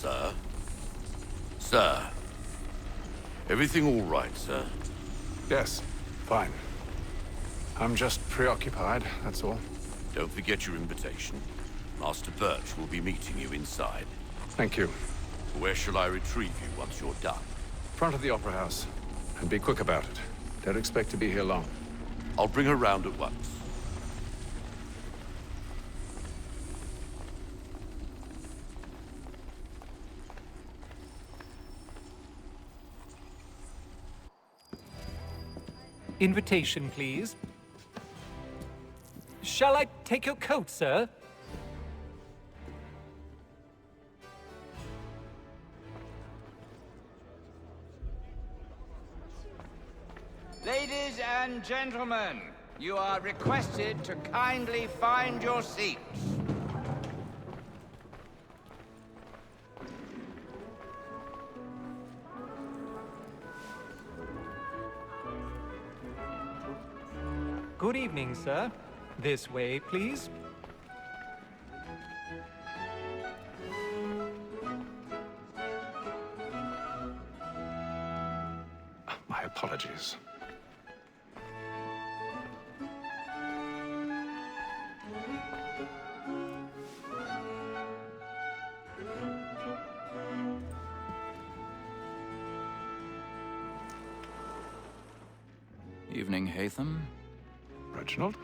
Sir? Sir? Everything all right, sir? Yes, fine. I'm just preoccupied, that's all. Don't forget your invitation. Master Birch will be meeting you inside. Thank you. Where shall I retrieve you once you're done? Front of the Opera House. And be quick about it. Don't expect to be here long. I'll bring her round at once. Invitation, please. Shall I take your coat, sir? Ladies and gentlemen, you are requested to kindly find your seats. Good evening, sir. This way, please. My apologies. Evening, Hatham. Reginald?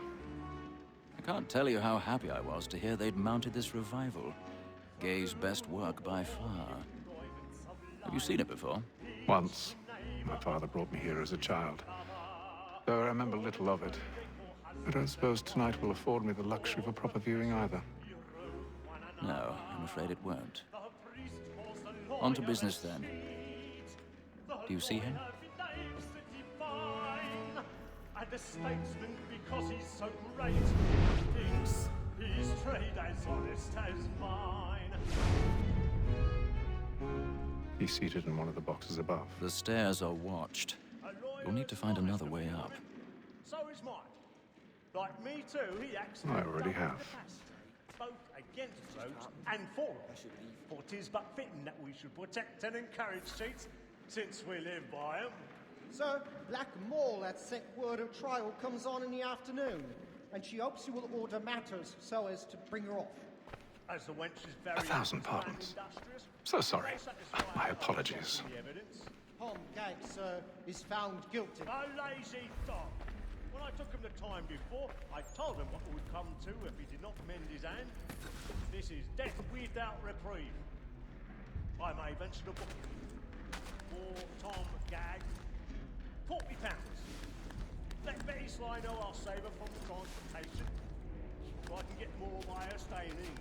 I can't tell you how happy I was to hear they'd mounted this revival. Gay's best work by far. Have you seen it before? Once. My father brought me here as a child. Though I remember little of it. I don't suppose tonight will afford me the luxury of a proper viewing either. No, I'm afraid it won't. On to business then. Do you see him? And a statesman because he's so great, thinks his trade as honest as mine. He's seated in one of the boxes above. The stairs are watched. You'll need to find another way up. So is mine. Like me too, he acts I already have. both against votes and for them. For 'tis but fitting that we should protect and encourage cheats, since we live by 'em. Sir, Black Mall had sent word of trial comes on in the afternoon, and she hopes you will order matters so as to bring her off. As the wench is very 1,000 pardons. So sorry. My apologies. Tom Gag, sir, is found guilty. A lazy dog. When I took him the time before, I told him what would come to if he did not mend his hand. This is death without reprieve. I may venture to book him. For Tom Gag, £40. Let Betty Sly know I'll save her from the transportation, so I can get more by her staying in.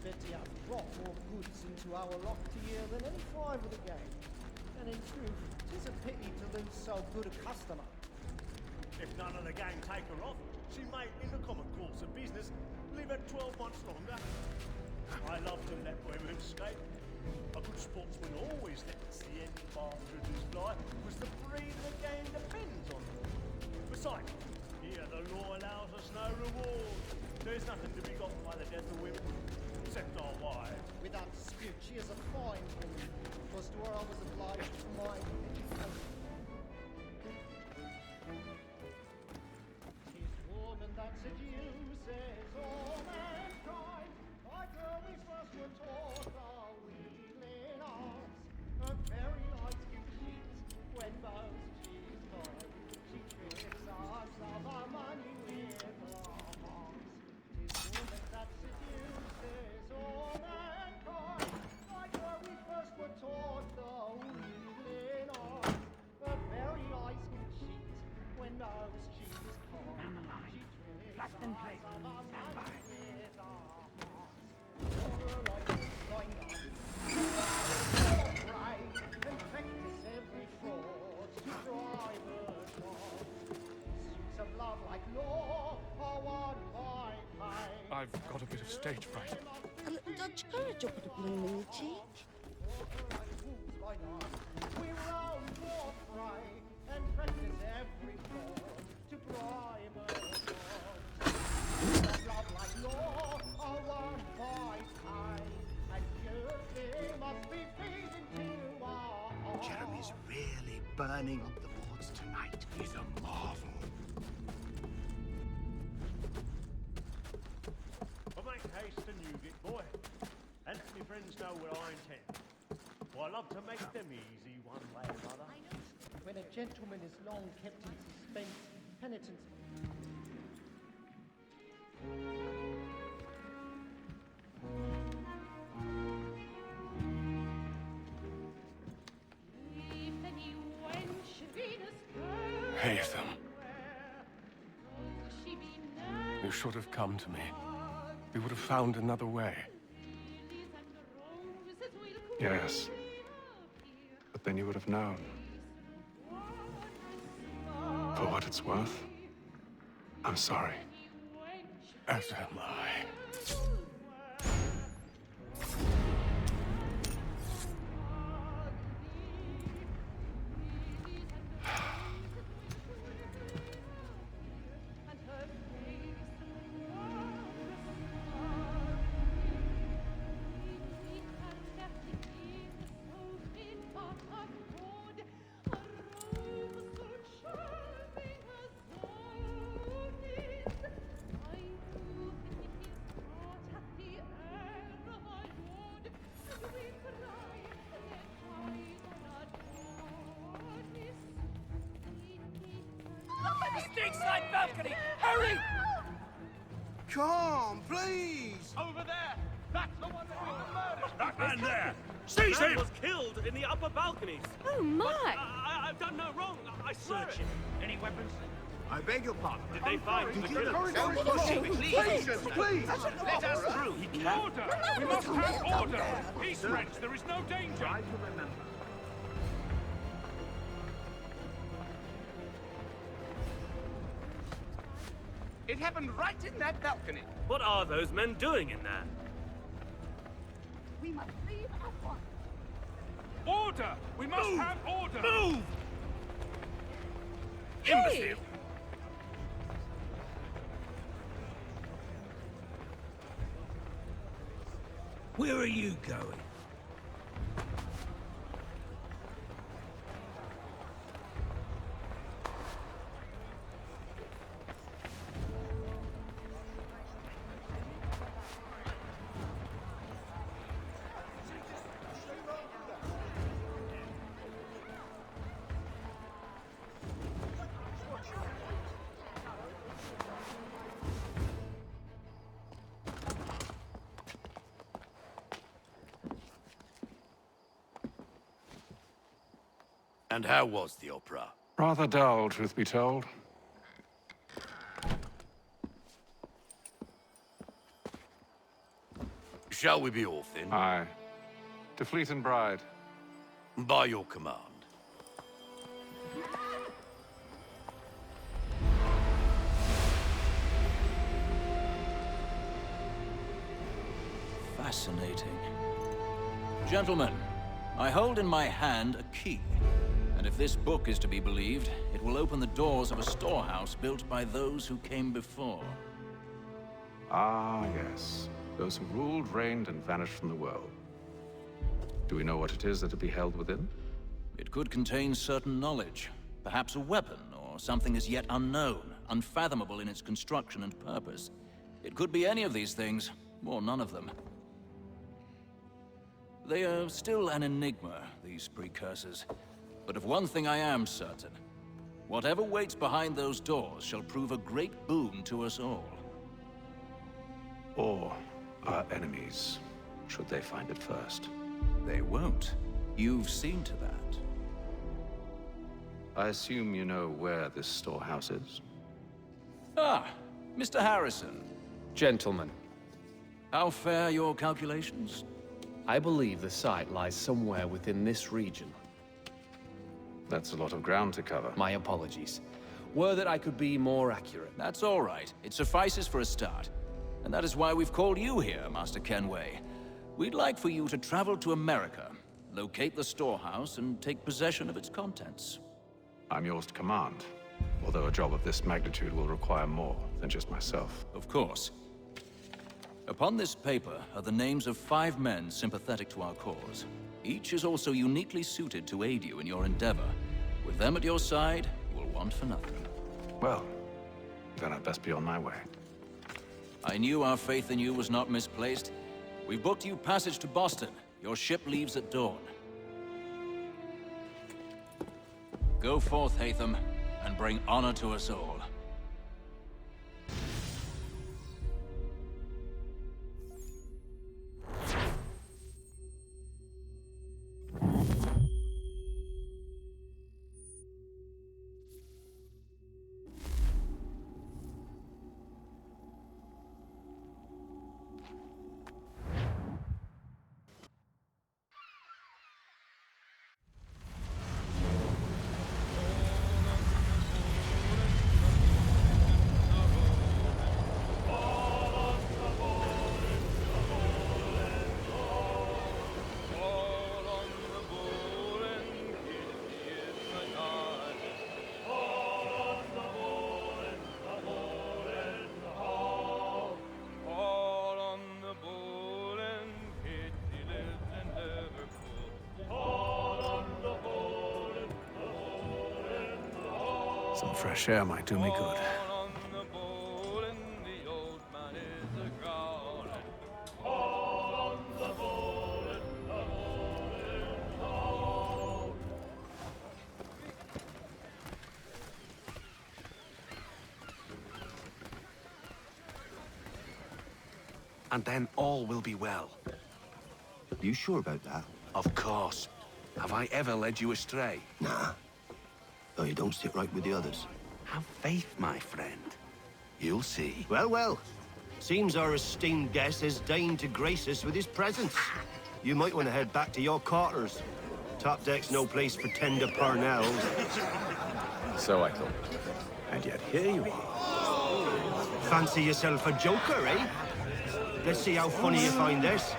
Betty has brought more goods into our lofty year than any five of the game. And in truth, 'tis a pity to lose so good a customer. If none of the gang take her off, she may, in the common course of business, live at 12 months longer. I love to let women escape. A good sportsman always lets the end bastard who's fly, because the breed of the game depends on them. Besides, here the law allows us no reward. There's nothing to be got by the death of women, except our wives. Without dispute, she is a fine woman. 'Twas to her I was obliged for my education. 'Tis woman that seduces all mankind, like her we first were taught the wheeling arts. Her very lights give cheat when most she's kind. She tricks us of our money with her hearts. 'Tis woman that seduces all mankind, like her we first were taught the wheeling arts. Her very eyes can cheat when most she's kind. She tricks us of our money with her hearts. Her lights blind us, pray, and practice every fraud to drive us on. Suits of love like law are won by pain. I've got a bit of stage fright. A little Dutch courage will put a bloom in your cheek. We roam for fray and practice every fraud to bribe us on. Suits of love like law are won by pain, and you burning of the boards tonight is a marvel. But make haste and you get, boy. Anthony friends know what I intend. For I love to make them easy one way or another. When a gentleman is long kept in suspense, penitence. Haytham. You should have come to me. We would have found another way. Yes. But then you would have known. For what it's worth, I'm sorry. As am I. Stateside balcony! Hurry! Come, please! Over there! That's the one that we murdered! That man there! Seize him! was killed in the upper balconies. Oh, my! I've done no wrong. I swear Search it. him. Any weapons? I beg your pardon. Did they find the killer? Don't push him, please! Please! Let us through. Order! We must have order! Peace, friends. There is no danger. Try to remember. It happened right in that balcony. What are those men doing in there? We must leave at once. Order! We must have order! Move! Imbecile! Where are you going? And how was the opera? Rather dull, truth be told. Shall we be off then? Aye. To Fleet and Bride. By your command. Fascinating. Gentlemen, I hold in my hand a key. And if this book is to be believed, it will open the doors of a storehouse built by those who came before. Ah, yes. Those who ruled, reigned, and vanished from the world. Do we know what it is that will be held within? It could contain certain knowledge, perhaps a weapon, or something as yet unknown, unfathomable in its construction and purpose. It could be any of these things, or none of them. They are still an enigma, these precursors. But of one thing I am certain. Whatever waits behind those doors shall prove a great boon to us all. Or our enemies, should they find it first. They won't. You've seen to that. I assume you know where this storehouse is? Ah, Mr. Harrison. Gentlemen, How fare your calculations? I believe the site lies somewhere within this region. That's a lot of ground to cover. My apologies. Were that I could be more accurate. That's all right. It suffices for a start. And that is why we've called you here, Master Kenway. We'd like for you to travel to America, locate the storehouse, and take possession of its contents. I'm yours to command, although a job of this magnitude will require more than just myself. Of course. Upon this paper are the names of 5 men sympathetic to our cause. Each is also uniquely suited to aid you in your endeavor, with With them at your side, you will want for nothing. Well, then I'd best be on my way. I knew our faith in you was not misplaced. We've booked you passage to Boston. Your ship leaves at dawn. Go forth, Hatham, and bring honor to us all. Some fresh air might do me good. And then all will be well. You sure about that? Of course. Have I ever led you astray? Nah. Though you don't sit right with the others. Have faith, my friend. You'll see. Well, well. Seems our esteemed guest has deigned to grace us with his presence. You might want to head back to your quarters. Top deck's no place for tender parnells. So I thought. And yet here you are. Fancy yourself a joker, eh? Let's see how funny you find this.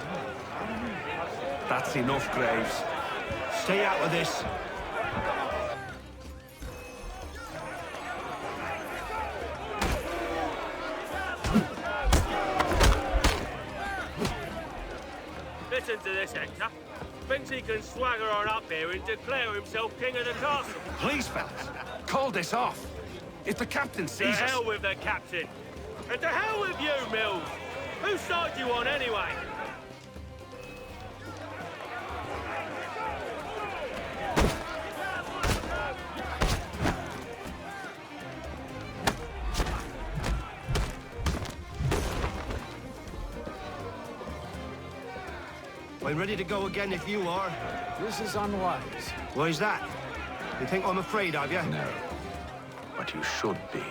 That's enough, Graves. Stay out of this. Listen to this, Hector. Thinks he can swagger on up here and declare himself king of the castle. Please, fellas. Call this off. If the captain To sees us... hell with the captain. And to hell with you, Mills. Whose side you on, anyway? I'm ready to go again if you are. This is unwise. Why's that? You think I'm afraid of you? No. But you should be.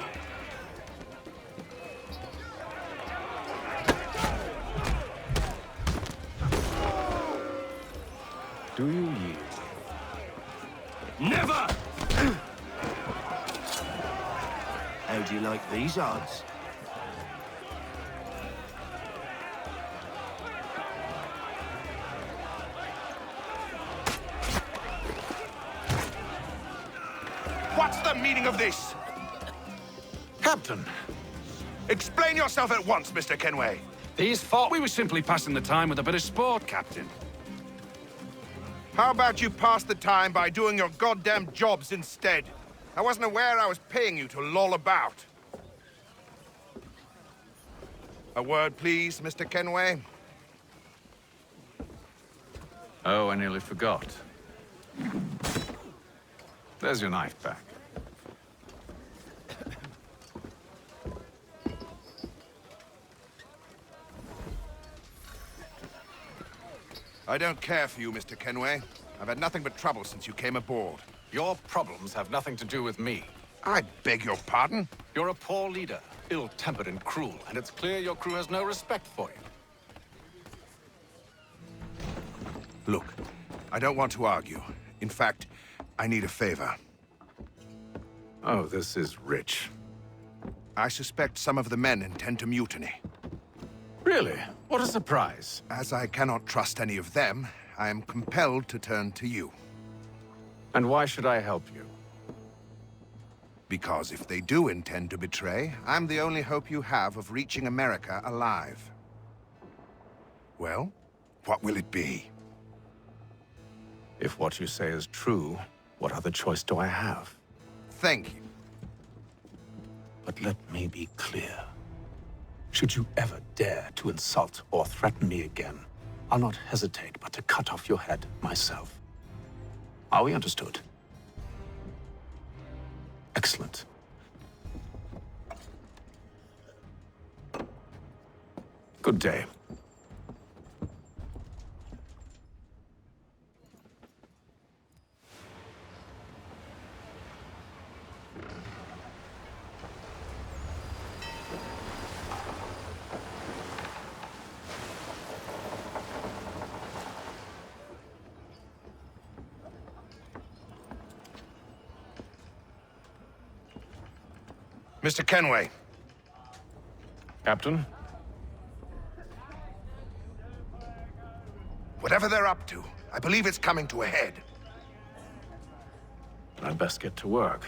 Do you yield? Never! How do you like these odds? What's the meaning of this? Captain! Explain yourself at once, Mr. Kenway. These thought we were simply passing the time with a bit of sport, Captain. How about you pass the time by doing your goddamn jobs instead? I wasn't aware I was paying you to loll about. A word, please, Mr. Kenway. Oh, I nearly forgot. There's your knife back. I don't care for you, Mr. Kenway. I've had nothing but trouble since you came aboard. Your problems have nothing to do with me. I beg your pardon? You're a poor leader, ill-tempered and cruel, and it's clear your crew has no respect for you. Look, I don't want to argue. In fact, I need a favor. Oh, this is rich. I suspect some of the men intend to mutiny. Really? What a surprise. As I cannot trust any of them, I am compelled to turn to you. And why should I help you? Because if they do intend to betray, I'm the only hope you have of reaching America alive. Well, what will it be? If what you say is true, What other choice do I have? Thank you. But let me be clear. Should you ever dare to insult or threaten me again, I'll not hesitate but to cut off your head myself. Are we understood? Excellent. Good day. Mr. Kenway. Captain? Whatever they're up to, I believe it's coming to a head. I'd best get to work.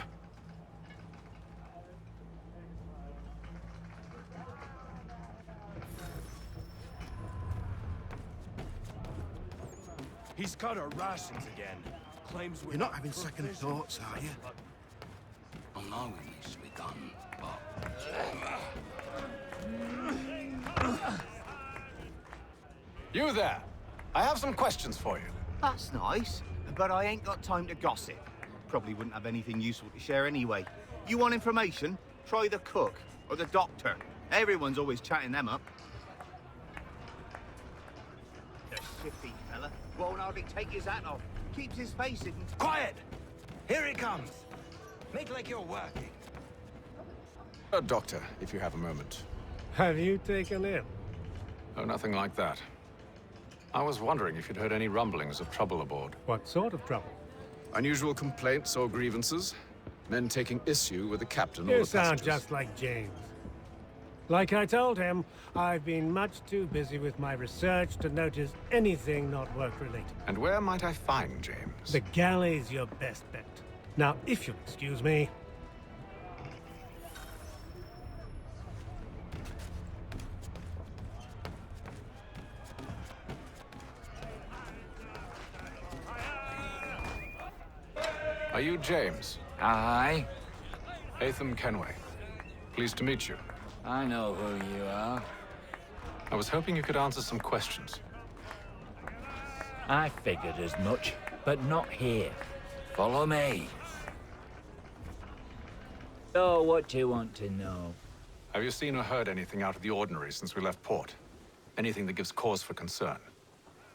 He's cut our rations again. Claims we're You're not having second thoughts, are you? I know we needs to be done, but... You there! I have some questions for you. That's nice, but I ain't got time to gossip. Probably wouldn't have anything useful to share anyway. You want information? Try the cook or the doctor. Everyone's always chatting them up. The shifty fella won't hardly take his hat off. Keeps his face hidden. Quiet! Here he comes. Make like you're working. Doctor, if you have a moment. Have you taken ill? Oh, nothing like that. I was wondering if you'd heard any rumblings of trouble aboard. What sort of trouble? Unusual complaints or grievances? Men taking issue with the captain or You the sound passengers? just like James. Like I told him, I've been much too busy with my research to notice anything not work-related. And where might I find James? The galley's your best bet. Now, if you'll excuse me... Are you James? Aye. Atham Kenway. Pleased to meet you. I know who you are. I was hoping you could answer some questions. I figured as much, but not here. Follow me. So, what do you want to know? Have you seen or heard anything out of the ordinary since we left port? Anything that gives cause for concern?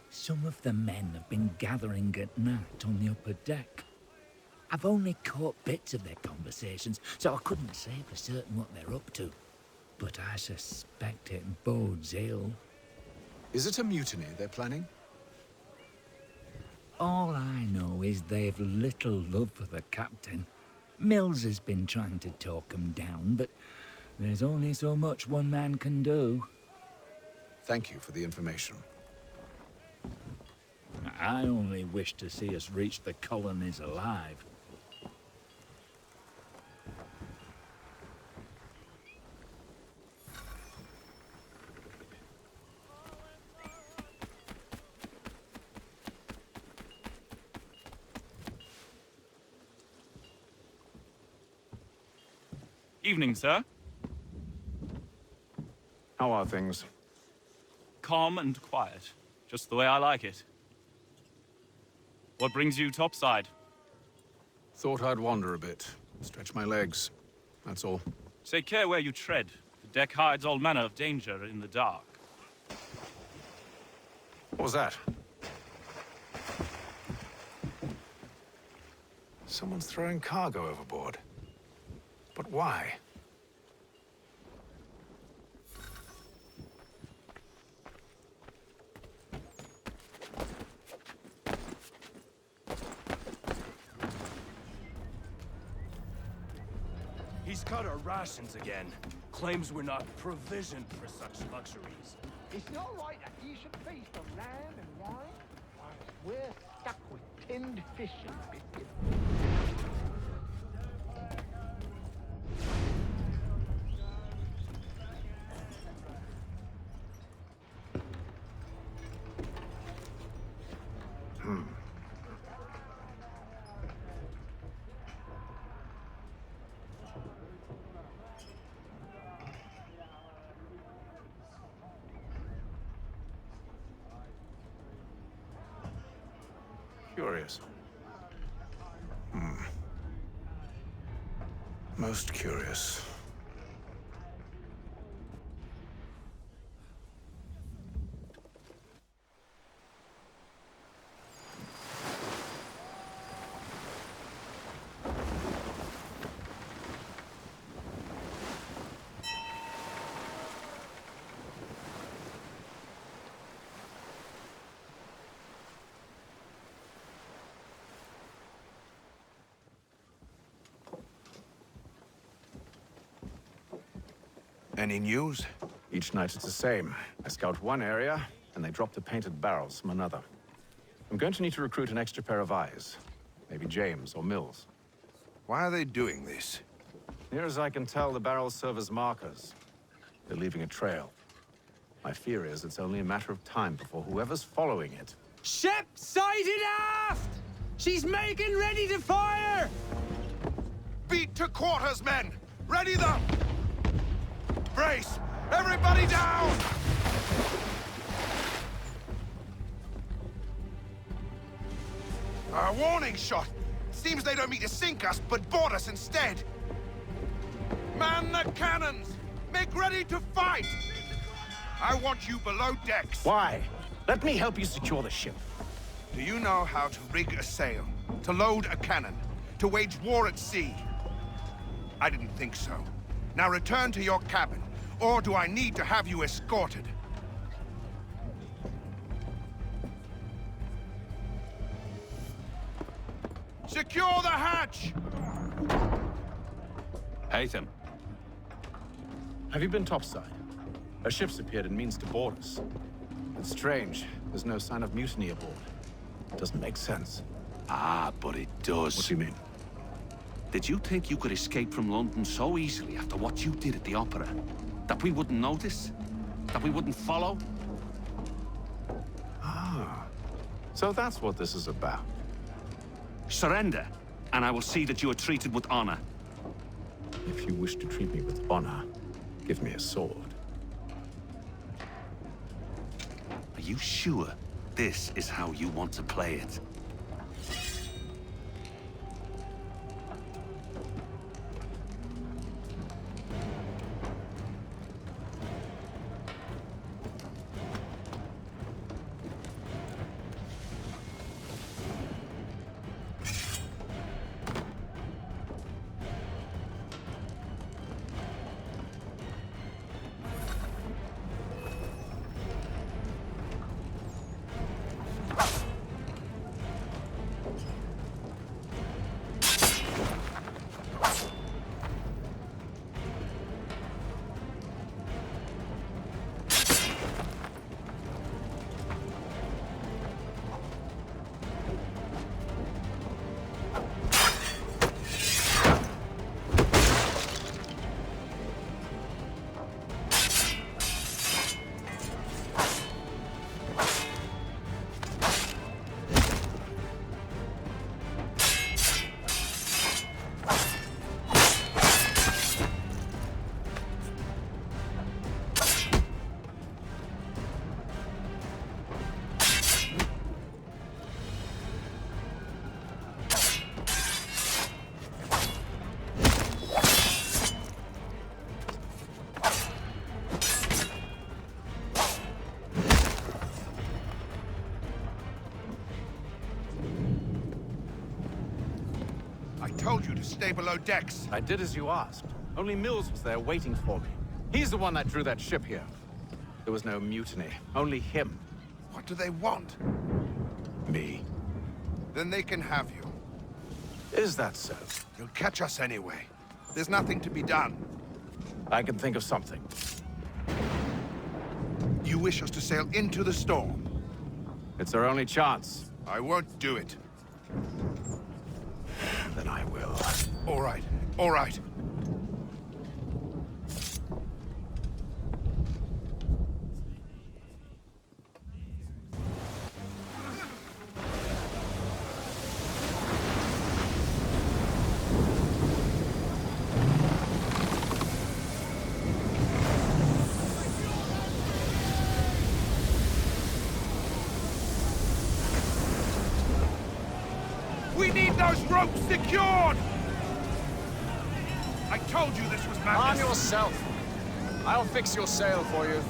Some of the men have been gathering at night on the upper deck. I've only caught bits of their conversations, so I couldn't say for certain what they're up to. But I suspect it bodes ill. Is it a mutiny they're planning? All I know is they've little love for the captain. Mills has been trying to talk 'em down, but there's only so much one man can do. Thank you for the information. I only wish to see us reach the colonies alive. Evening, sir. How are things? Calm and quiet. Just the way I like it. What brings you topside? Thought I'd wander a bit. Stretch my legs. That's all. Take care where you tread. The deck hides all manner of danger in the dark. What was that? Someone's throwing cargo overboard. But why? He's cut our rations again. Claims we're not provisioned for such luxuries. It's not right that you should feast on lamb and wine, whilst we're stuck with tinned fish and biscuits. Curious. Most curious. Any news? Each night it's the same. I scout one area, and they drop the painted barrels from another. I'm going to need to recruit an extra pair of eyes. Maybe James or Mills. Why are they doing this? Near as I can tell, the barrels serve as markers. They're leaving a trail. My fear is it's only a matter of time before whoever's following it... Ship sighted aft! She's making ready to fire! Beat to quarters, men! Ready the... Brace! Everybody down! A warning shot! Seems they don't mean to sink us, but board us instead! Man the cannons! Make ready to fight! I want you below decks! Why? Let me help you secure the ship. Do you know how to rig a sail? To load a cannon? To wage war at sea? I didn't think so. Now return to your cabin, or do I need to have you escorted? Secure the hatch! Haytham. Have you been topside? A ship's appeared and means to board us. It's strange. There's no sign of mutiny aboard. It doesn't make sense. Ah, but it does. What do you mean? Did you think you could escape from London so easily after what you did at the opera? That we wouldn't notice? That we wouldn't follow? Ah. So that's what this is about. Surrender, and I will see that you are treated with honor. If you wish to treat me with honor, give me a sword. Are you sure this is how you want to play it? Told you to stay below decks. I did as you asked. Only Mills was there waiting for me. He's the one that drew that ship here. There was no mutiny, only him. What do they want? Me. Then they can have you. Is that so? You'll catch us anyway. There's nothing to be done. I can think of something. You wish us to sail into the storm? It's our only chance. I won't do it. Then I will. All right, all right. need those ropes secured! I told you this was madness. Arm yourself. I'll fix your sail for you.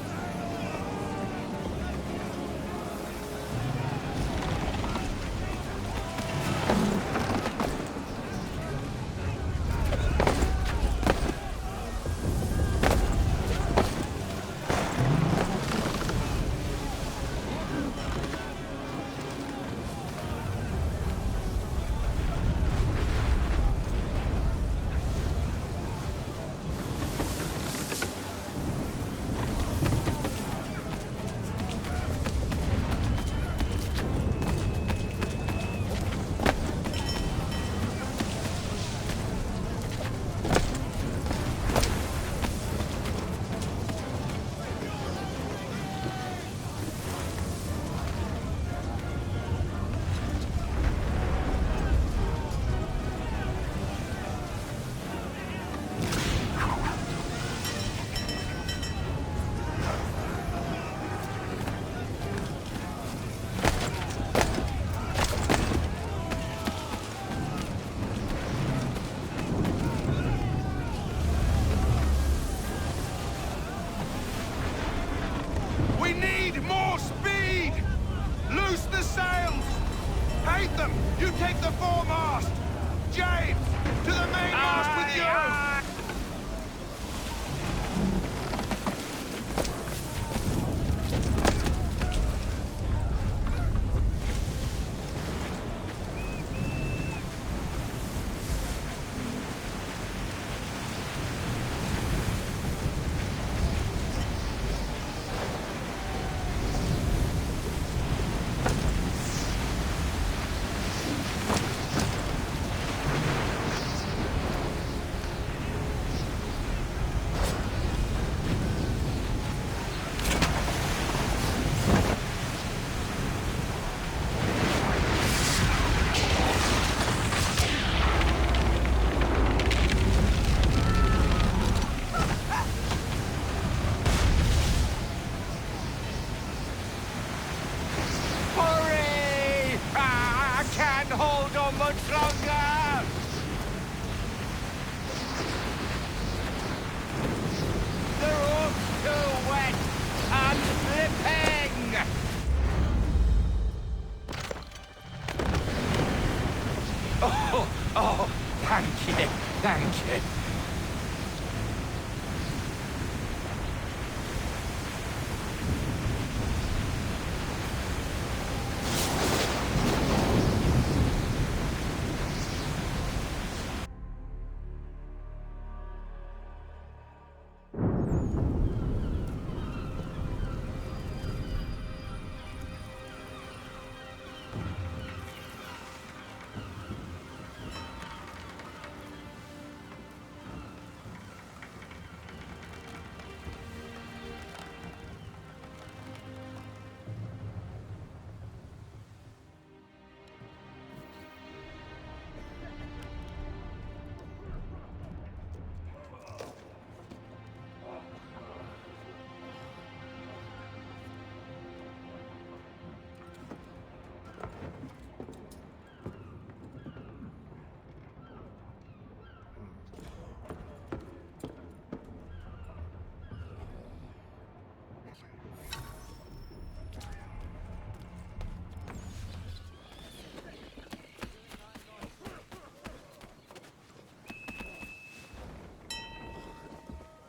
We need more speed! Loose the sails! Hate them! You take the foremast! James, to the mainmast with you! Hurry! I can't hold on much longer! The rope's too wet! I'm slipping! Oh, thank you, thank you.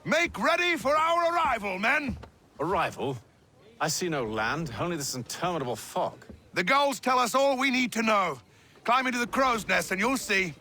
Make ready for our arrival, men! Arrival? I see no land, only this interminable fog. The gulls tell us all we need to know. Climb into the crow's nest and you'll see.